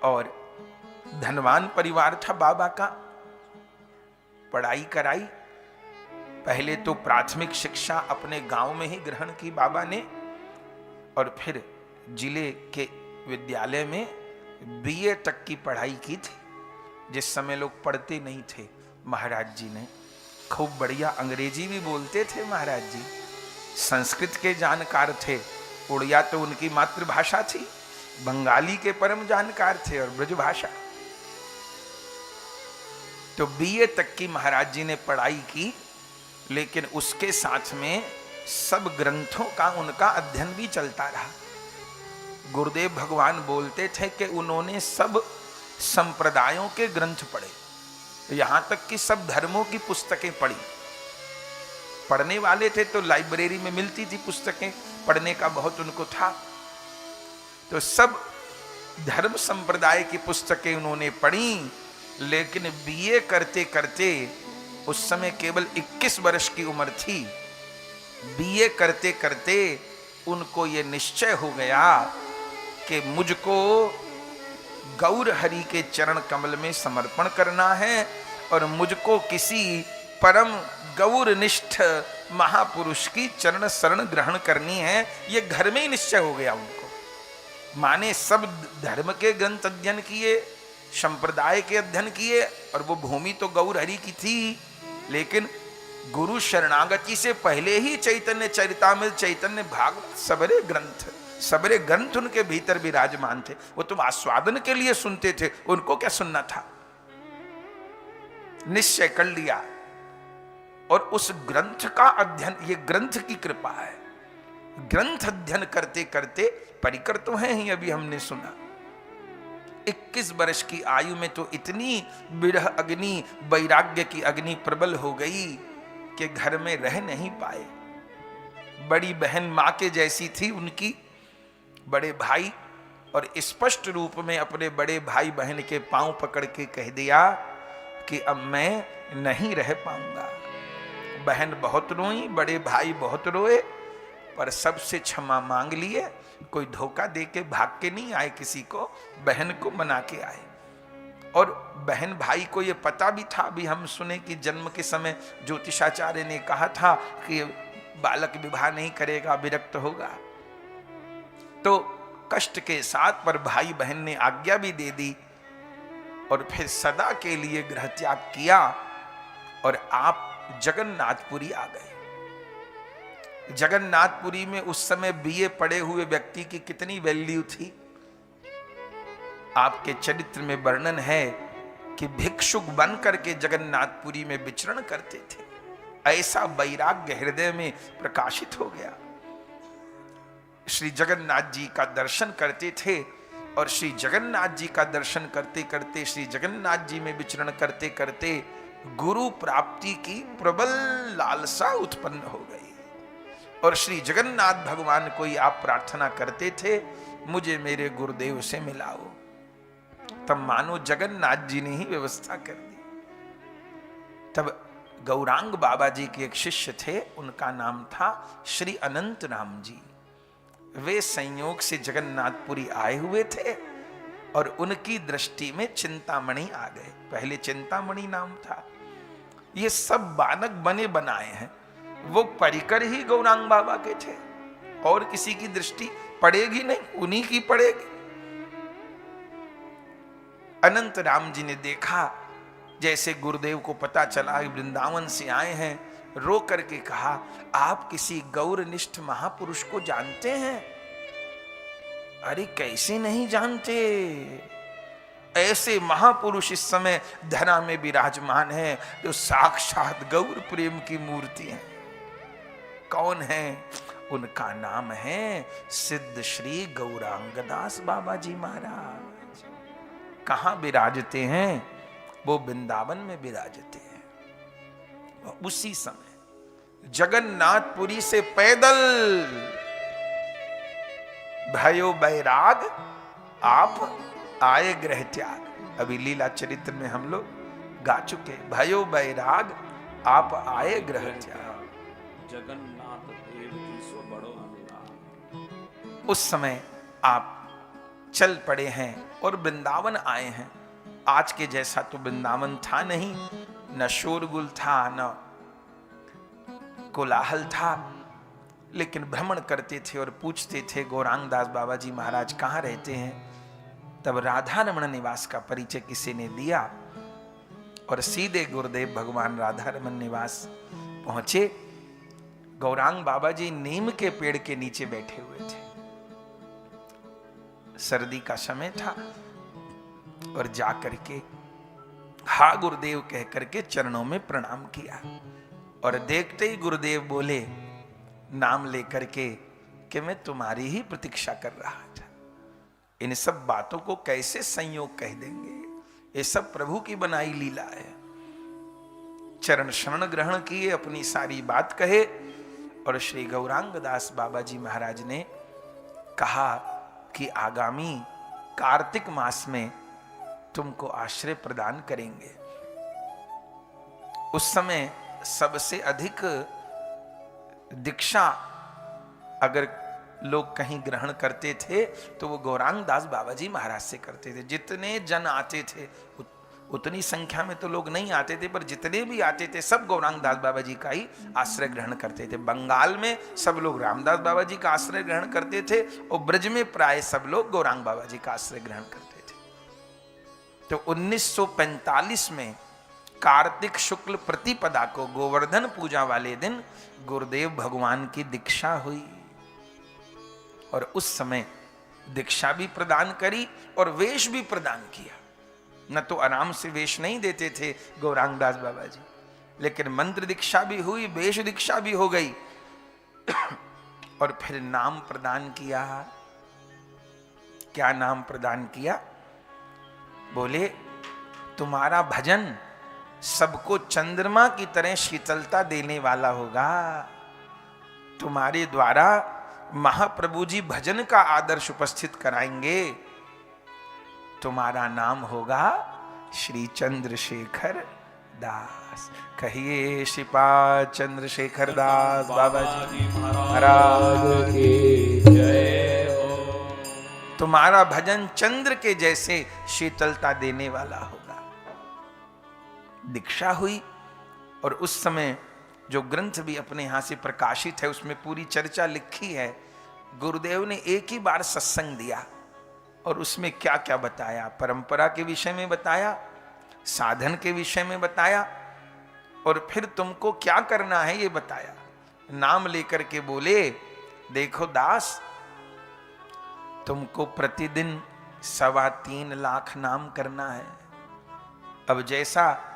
और धनवान परिवार था बाबा का, पढ़ाई कराई। पहले तो प्राथमिक शिक्षा अपने गांव में ही ग्रहण की बाबा ने, और फिर जिले के विद्यालय में बीए तक की पढ़ाई की थी। जिस समय लोग पढ़ते नहीं थे, महाराज जी ने खूब बढ़िया अंग्रेजी भी बोलते थे। महाराज जी संस्कृत के जानकार थे, उड़िया तो उनकी मातृभाषा थी, बंगाली के परम जानकार थे, और ब्रजभाषा। तो बीए तक की महाराज जी ने पढ़ाई की, लेकिन उसके साथ में सब ग्रंथों का उनका अध्ययन भी चलता रहा। गुरुदेव भगवान बोलते थे कि उन्होंने सब संप्रदायों के ग्रंथ पढ़े, यहां तक कि सब धर्मों की पुस्तकें पढ़ी। पढ़ने वाले थे तो लाइब्रेरी में मिलती थी पुस्तकें, पढ़ने का बहुत उनको था। तो सब धर्म संप्रदाय की पुस्तकें उन्होंने पढ़ी। लेकिन बीए करते करते, उस समय केवल 21 वर्ष की उम्र थी, बीए करते करते उनको ये निश्चय हो गया कि मुझको गौर हरि के चरण कमल में समर्पण करना है, और मुझको किसी परम गौरनिष्ठ महापुरुष की चरण शरण ग्रहण करनी है। ये घर में ही निश्चय हो गया उनको। माने सब धर्म के ग्रंथ अध्ययन किए, संप्रदाय के अध्ययन किए, और वो भूमि तो गौर हरि की थी, लेकिन गुरु शरणागति से पहले ही चैतन्य चरितामृत, चैतन्य भागवत, सबरे ग्रंथ उनके भीतर विराजमान थे। वो तुम आस्वादन के लिए सुनते थे, उनको क्या सुनना था। निश्चय कर लिया, और उस ग्रंथ का अध्ययन, ये ग्रंथ की कृपा है। ग्रंथ अध्ययन करते करते, परिकर तो है ही, अभी हमने सुना, 21 वर्ष की आयु में तो इतनी विरह अग्नि, वैराग्य की अग्नि प्रबल हो गई कि घर में रह नहीं पाए। बड़ी बहन मां के जैसी थी उनकी, बड़े भाई, और स्पष्ट रूप में अपने बड़े भाई बहन के पांव पकड़ के कह दिया कि अब मैं नहीं रह पाऊंगा। बहन बहुत रोई, बड़े भाई बहुत रोए, पर सबसे क्षमा मांग लिए। कोई धोखा दे के भाग के नहीं आए किसी को, बहन को मना के आए। और बहन भाई को ये पता भी था, भी हम सुने कि जन्म के समय ज्योतिषाचार्य ने कहा था कि बालक विवाह नहीं करेगा, विरक्त होगा। तो कष्ट के साथ पर भाई बहन ने आज्ञा भी दे दी, और फिर सदा के लिए गृह त्याग किया, और आप जगन्नाथपुरी आ गए। जगन्नाथपुरी में उस समय बीए पढ़े हुए व्यक्ति की कितनी वैल्यू थी। आपके चरित्र में वर्णन है कि भिक्षुक बन करके जगन्नाथपुरी में विचरण करते थे। ऐसा वैराग्य हृदय में प्रकाशित हो गया। श्री जगन्नाथ जी का दर्शन करते थे, और श्री जगन्नाथ जी का दर्शन करते करते, श्री जगन्नाथ जी में विचरण करते करते गुरु प्राप्ति की प्रबल लालसा उत्पन्न हो गई। और श्री जगन्नाथ भगवान को ही आप प्रार्थना करते थे, मुझे मेरे गुरुदेव से मिलाओ। तब मानो जगन्नाथ जी ने ही व्यवस्था कर दी। तब गौरांग बाबा जी के एक शिष्य थे, उनका नाम था श्री अनंत राम जी। वे संयोग से जगन्नाथपुरी आए हुए थे, और उनकी दृष्टि में चिंतामणि आ गए। पहले चिंतामणि नाम था। ये सब बालक बने बनाए हैं, वो परिकर ही गौरांग बाबा के थे, और किसी की दृष्टि पड़ेगी नहीं, उन्हीं की पड़ेगी। अनंत राम जी ने देखा, जैसे गुरुदेव को पता चला वृंदावन से आए हैं, रो करके कहा, आप किसी गौरनिष्ठ महापुरुष को जानते हैं? अरे कैसे नहीं जानते, ऐसे महापुरुष इस समय धरा में विराजमान है, जो साक्षात गौर प्रेम की मूर्ति है। कौन है? उनका नाम है सिद्ध श्री गौरांगदास बाबा जी महाराज। कहां विराजते हैं? वो वृंदावन में विराजते हैं। उसी समय जगन्नाथपुरी से पैदल भयो बैराग, आप आए गृह त्याग। अभी लीला चरित्र में हम लोग गा चुके। भयो बैराग आप आए ग्रह त्याग, जगन्नाथ देव की सो बड़ो अनुराग। उस समय आप चल पड़े हैं और वृंदावन आए हैं। आज के जैसा तो वृंदावन था नहीं, न शोरगुल था न कोलाहल था, लेकिन भ्रमण करते थे और पूछते थे गौरांग दास बाबा जी महाराज कहाँ रहते हैं। तब राधा रमण निवास का परिचय किसी ने दिया और सीधे गुरुदेव भगवान राधा रमण निवास पहुंचे। गौरांग बाबा जी नीम के पेड़ के नीचे बैठे हुए थे, सर्दी का समय था, और जाकर के हा गुरुदेव कह करके चरणों में प्रणाम किया। और देखते ही गुरुदेव बोले नाम लेकर के कि मैं तुम्हारी ही प्रतीक्षा कर रहा था। इन सब बातों को कैसे संयोग कह देंगे, ये सब प्रभु की बनाई लीला है। चरण शरण ग्रहण किए, अपनी सारी बात कहे, और श्री गौरांग दास बाबा जी महाराज ने कहा कि आगामी कार्तिक मास में तुमको आश्रय प्रदान करेंगे। उस समय सबसे अधिक दीक्षा अगर लोग कहीं ग्रहण करते थे तो वो गौरांग दास बाबा जी महाराज से करते थे। जितने जन आते थे उतनी संख्या में तो लोग नहीं आते थे, पर जितने भी आते थे सब गौरांग दास बाबा जी का ही आश्रय ग्रहण करते थे। बंगाल में सब लोग रामदास बाबा जी का आश्रय ग्रहण करते थे और ब्रज में प्राय सब लोग गौरांग बाबा जी का आश्रय ग्रहण करते थे। तो 1945 में कार्तिक शुक्ल प्रतिपदा को गोवर्धन पूजा वाले दिन गुरुदेव भगवान की दीक्षा हुई, और उस समय दीक्षा भी प्रदान करी और वेश भी प्रदान किया। न तो आराम से वेश नहीं देते थे गौरांग दास बाबा जी, लेकिन मंत्र दीक्षा भी हुई, वेश दीक्षा भी हो गई, और फिर नाम प्रदान किया। क्या नाम प्रदान किया? बोले तुम्हारा भजन सबको चंद्रमा की तरह शीतलता देने वाला होगा। तुम्हारे द्वारा महाप्रभु जी भजन का आदर्श उपस्थित कराएंगे। तुम्हारा नाम होगा श्री चंद्रशेखर दास। कहिए श्रीपाद चंद्रशेखर दास बाबा जी महाराज की जय हो। तुम्हारा भजन चंद्र के जैसे शीतलता देने वाला होगा। दीक्षा हुई, और उस समय जो ग्रंथ भी अपने यहां से प्रकाशित है उसमें पूरी चर्चा लिखी है। गुरुदेव ने एक ही बार सत्संग दिया और उसमें क्या क्या बताया, परंपरा के विषय में बताया, साधन के विषय में बताया, और फिर तुमको क्या करना है ये बताया। नाम लेकर के बोले देखो दास, तुमको प्रतिदिन 3.25 लाख नाम करना है। अब जैसा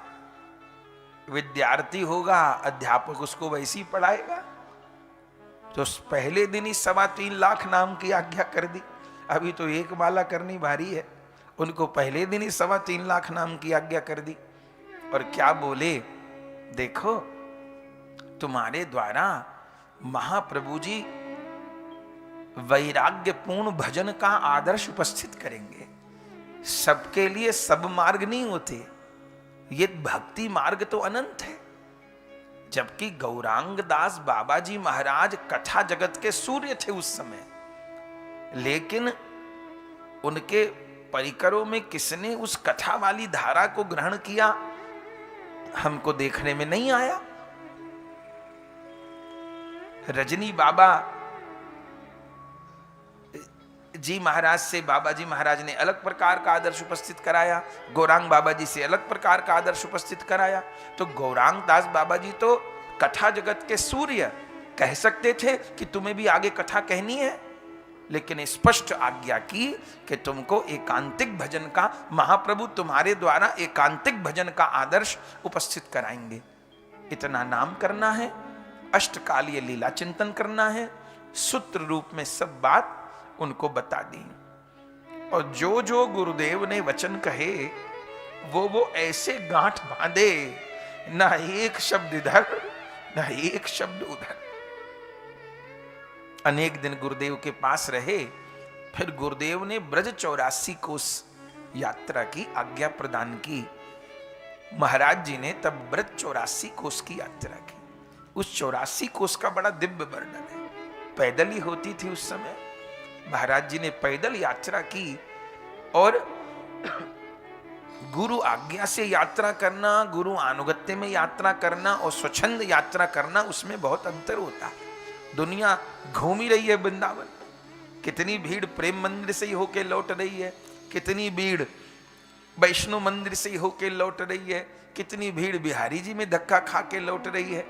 विद्यार्थी होगा अध्यापक उसको वैसी पढ़ाएगा, तो पहले दिन ही 3.25 लाख नाम की आज्ञा कर दी। अभी तो एक माला करनी भारी है, उनको पहले दिन ही 3.25 लाख नाम की आज्ञा कर दी। और क्या बोले, देखो तुम्हारे द्वारा महाप्रभु जी वैराग्यपूर्ण भजन का आदर्श उपस्थित करेंगे। सबके लिए सब मार्ग नहीं होते, ये भक्ति मार्ग तो अनंत है। जबकि गौरांग दास बाबा जी महाराज कथा जगत के सूर्य थे उस समय, लेकिन उनके परिकरों में किसने उस कथा वाली धारा को ग्रहण किया हमको देखने में नहीं आया। रजनी बाबा जी महाराज से बाबा जी महाराज ने अलग प्रकार का आदर्श उपस्थित कराया, गौरांग बाबा जी से अलग प्रकार का आदर्श उपस्थित कराया। तो गौरांग दास बाबा जी तो कथा जगत के सूर्य, कह सकते थे कि तुम्हें भी आगे कथा कहनी है, लेकिन स्पष्ट आज्ञा की कि तुमको एकांतिक भजन का, महाप्रभु तुम्हारे द्वारा एकांतिक भजन का आदर्श उपस्थित कराएंगे। इतना नाम करना है, अष्टकालीय लीला चिंतन करना है, सूत्र रूप में सब बात उनको बता दी। और जो जो गुरुदेव ने वचन कहे वो ऐसे गांठ बांधे, ना एक शब्द इधर ना एक शब्द उधर। अनेक दिन गुरुदेव के पास रहे, फिर गुरुदेव ने ब्रज 84 कोस यात्रा की आज्ञा प्रदान की। महाराज जी ने तब व्रत 84 कोस की यात्रा की। उस 84 कोस का बड़ा दिव्य वर्णन है। पैदल ही होती थी उस समय। महाराज जी ने पैदल यात्रा की और गुरु आज्ञा से यात्रा करना, गुरु अनुगत्य में यात्रा करना और स्वच्छंद यात्रा करना, उसमें बहुत अंतर होता है। दुनिया घूम ही रही है वृंदावन, कितनी भीड़ प्रेम मंदिर से ही होके लौट रही है, कितनी भीड़ वैष्णो मंदिर से ही होके लौट रही है, कितनी भीड़ बिहारी जी में धक्का खा के लौट रही है।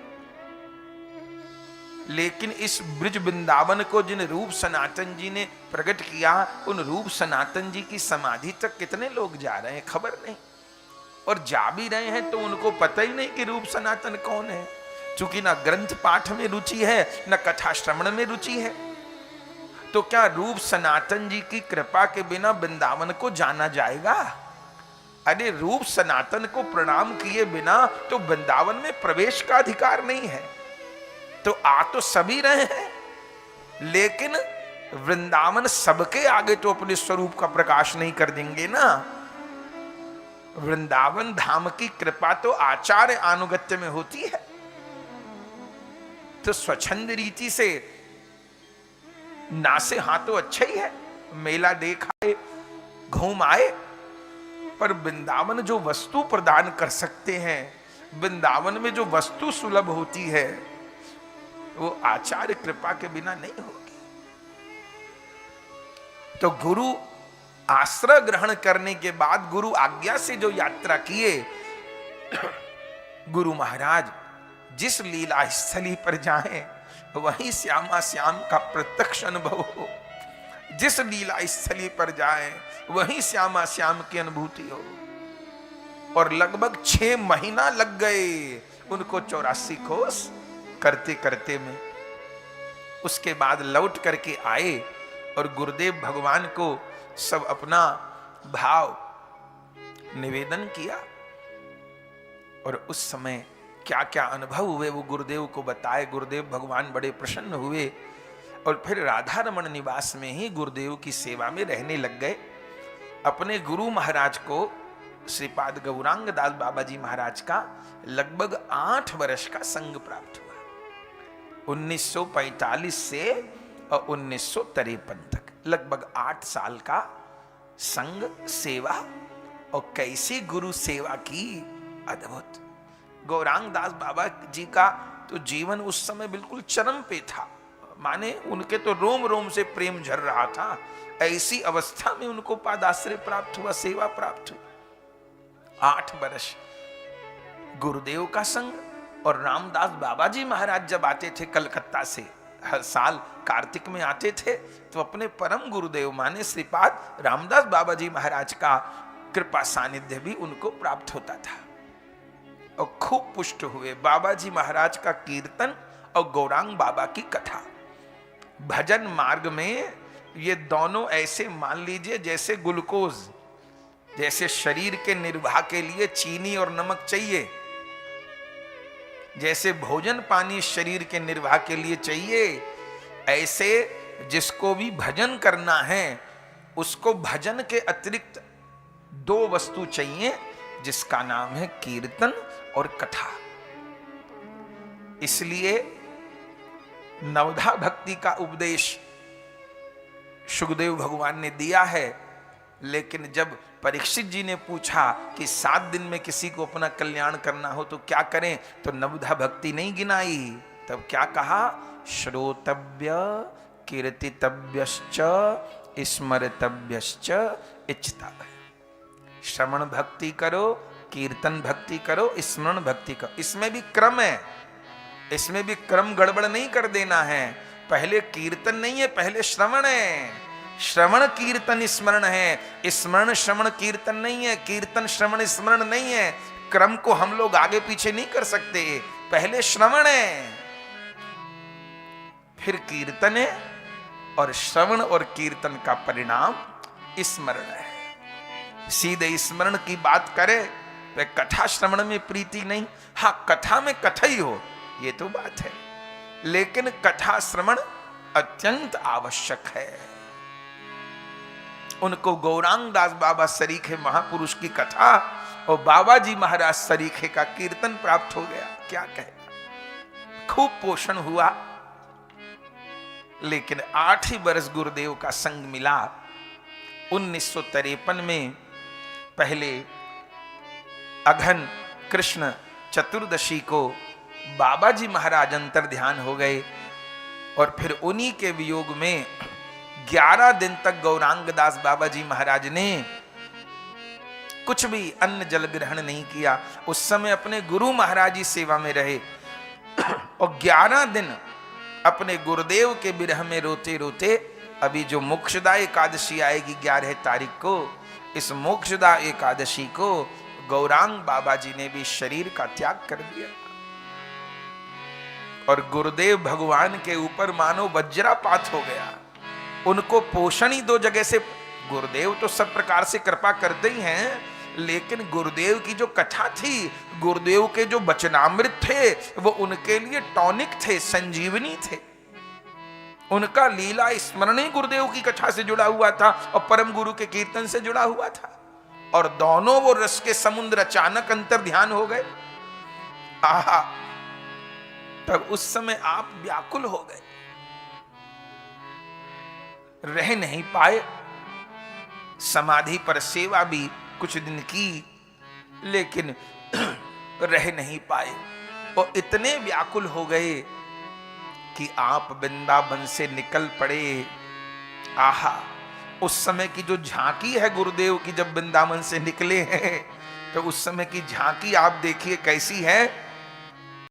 लेकिन इस ब्रिज वृंदावन को जिन रूप सनातन जी ने प्रकट किया, उन रूप सनातन जी की समाधि तक कितने लोग जा रहे हैं खबर नहीं, और जा भी रहे हैं तो उनको पता ही नहीं कि रूप सनातन कौन है, क्योंकि ना ग्रंथ पाठ में रुचि है, ना कथा श्रवण में रुचि है। तो क्या रूप सनातन जी की कृपा के बिना वृंदावन को जाना जाएगा? अरे रूप सनातन को प्रणाम किए बिना तो वृंदावन में प्रवेश का अधिकार नहीं है। तो आ तो सभी रहे हैं, लेकिन वृंदावन सबके आगे तो अपने स्वरूप का प्रकाश नहीं कर देंगे ना। वृंदावन धाम की कृपा तो आचार्य अनुगत्य में होती है। तो स्वच्छंद रीति से नासे हाँ तो अच्छा ही है, मेला देख आए, घूम आए, पर वृंदावन जो वस्तु प्रदान कर सकते हैं, वृंदावन में जो वस्तु सुलभ होती है, वो आचार्य कृपा के बिना नहीं होगी। तो गुरु आश्रय ग्रहण करने के बाद गुरु आज्ञा से जो यात्रा किए, गुरु महाराज जिस लीला स्थली पर जाएं वहीं श्यामा श्याम का प्रत्यक्ष अनुभव हो, जिस लीला स्थली पर जाएं वहीं श्यामा श्याम की अनुभूति हो। और लगभग 6 महीना लग गए उनको 84 कोस करते करते में। उसके बाद लौट करके आए और गुरुदेव भगवान को सब अपना भाव निवेदन किया, और उस समय क्या क्या अनुभव हुए वो गुरुदेव को बताए। गुरुदेव भगवान बड़े प्रसन्न हुए और फिर राधा रमण निवास में ही गुरुदेव की सेवा में रहने लग गए। अपने गुरु महाराज को श्रीपाद गौरांग दास बाबा जी महाराज का लगभग 8 वर्ष का संग प्राप्त हुआ। 1945 से और 1953 तक लगभग 8 साल का संग सेवा, और कैसी गुरु सेवा की, अद्भुत। गौरांग दास बाबा जी का तो जीवन उस समय बिल्कुल चरम पे था, माने उनके तो रोम रोम से प्रेम झर रहा था। ऐसी अवस्था में उनको पादाश्रय प्राप्त हुआ, सेवा प्राप्त हुई। 8 वर्ष गुरुदेव का संग। और रामदास बाबा जी महाराज जब आते थे कलकत्ता से, हर साल कार्तिक में आते थे, तो अपने परम गुरुदेव माने श्रीपाद रामदास बाबा जी महाराज का कृपा सानिध्य भी उनको प्राप्त होता था, और खूब पुष्ट हुए। बाबा जी महाराज का कीर्तन और गौरांग बाबा की कथा, भजन मार्ग में ये दोनों ऐसे मान लीजिए जैसे ग्लूकोज, जैसे शरीर के निर्वाह के लिए चीनी और नमक चाहिए, जैसे भोजन पानी शरीर के निर्वाह के लिए चाहिए, ऐसे जिसको भी भजन करना है उसको भजन के अतिरिक्त 2 वस्तु चाहिए, जिसका नाम है कीर्तन और कथा। इसलिए नवधा भक्ति का उपदेश सुखदेव भगवान ने दिया है, लेकिन जब परीक्षित जी ने पूछा कि 7 दिन में किसी को अपना कल्याण करना हो तो क्या करें, तो नवधा भक्ति नहीं गिनाई। तब क्या कहा? श्रोतव्य कीर्तितव्यश्च स्मर्तव्यश्च इच्छितव्य। श्रवण भक्ति करो, कीर्तन भक्ति करो, स्मरण भक्ति करो। इसमें भी क्रम है, इसमें भी क्रम गड़बड़ नहीं कर देना है। पहले कीर्तन नहीं है, पहले श्रवण है। श्रवण कीर्तन स्मरण है, स्मरण श्रवण कीर्तन नहीं है, कीर्तन श्रवण स्मरण नहीं है। क्रम को हम लोग आगे पीछे नहीं कर सकते। पहले श्रवण है, फिर कीर्तन है, और श्रवण और कीर्तन का परिणाम स्मरण है। सीधे स्मरण की बात करे तो कथा श्रवण में प्रीति नहीं। हाँ, कथा में कथा ही हो, ये तो बात है, लेकिन कथा श्रवण अत्यंत आवश्यक है। उनको गौरांग दास बाबा सरीखे महापुरुष की कथा और बाबा जी महाराज सरीखे का कीर्तन प्राप्त हो गया। क्या कहे, खूब पोषण हुआ। लेकिन 8 ही वर्ष गुरुदेव का संग मिला। 1953 में पहले अघन कृष्ण चतुर्दशी को बाबा जी महाराज अंतर ध्यान हो गए और फिर उन्हीं के वियोग में 11 दिन तक गौरांग दास बाबा जी महाराज ने कुछ भी अन्न जल ग्रहण नहीं किया। उस समय अपने गुरु महाराज जी सेवा में रहे और 11 दिन अपने गुरुदेव के विरह में रोते रोते, अभी जो मोक्षदा एकादशी आएगी 11 तारीख को, इस मोक्षदा एकादशी को गौरांग बाबा जी ने भी शरीर का त्याग कर दिया और गुरुदेव भगवान के ऊपर मानो वज्रापात हो गया। उनको पोषण ही 2 जगह से, गुरुदेव तो सब प्रकार से कृपा करते ही हैं, लेकिन गुरुदेव की जो कथा थी, गुरुदेव के जो वचनामृत थे, वो उनके लिए टॉनिक थे, संजीवनी थे। उनका लीला स्मरण ही गुरुदेव की कथा से जुड़ा हुआ था और परम गुरु के कीर्तन से जुड़ा हुआ था, और दोनों वो रस के समुद्र अचानक अंतर ध्यान हो गए। आहा, तब उस समय आप व्याकुल हो गए, रह नहीं पाए। समाधि पर सेवा भी कुछ दिन की, लेकिन रह नहीं पाए और इतने व्याकुल हो गए कि आप वृंदावन से निकल पड़े। आहा, उस समय की जो झांकी है गुरुदेव की, जब वृंदावन से निकले हैं, तो उस समय की झांकी आप देखिए कैसी है।